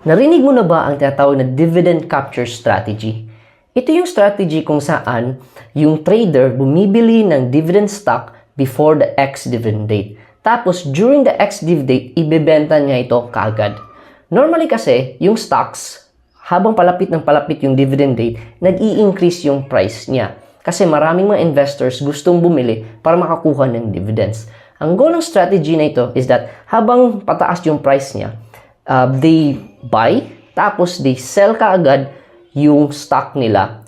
Narinig mo na ba ang tinatawag na dividend capture strategy? Ito yung strategy kung saan yung trader bumibili ng dividend stock before the ex-dividend date. Tapos, during the ex-div date, ibebenta niya ito kaagad. Normally kasi, yung stocks, habang palapit yung dividend date, nag-i-increase yung price niya. Kasi maraming mga investors gustong bumili para makakuha ng dividends. Ang goal ng strategy na ito is that habang pataas yung price niya, they buy, tapos they sell kaagad yung stock nila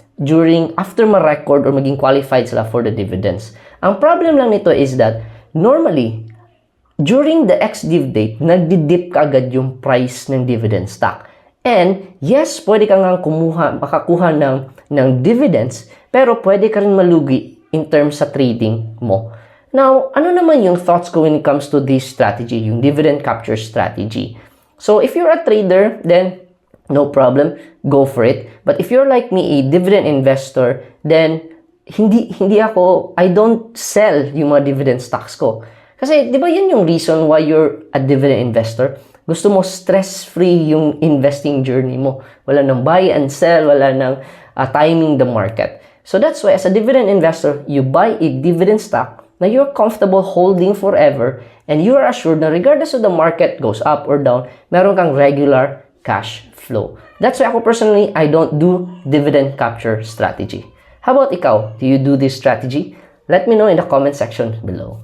after ma-record or maging qualified sila for the dividends. Ang problem lang nito is that normally, during the ex-div date, nagdi-dip kaagad yung price ng dividend stock. And yes, pwede ka nga makakuha ng dividends, pero pwede ka rin malugi in terms sa trading mo. Now, ano naman yung thoughts ko when it comes to this strategy, yung dividend capture strategy? So, if you're a trader, then no problem, go for it. But if you're like me, a dividend investor, then I don't sell yung mga dividend stocks ko. Kasi, di ba yun yung reason why you're a dividend investor? Gusto mo stress-free yung investing journey mo. Wala nang buy and sell, wala nang timing the market. So that's why as a dividend investor, you buy a dividend stock na you're comfortable holding forever and you are assured na regardless of the market goes up or down, meron kang regular cash flow. That's why ako personally, I don't do dividend capture strategy. How about ikaw? Do you do this strategy? Let me know in the comment section below.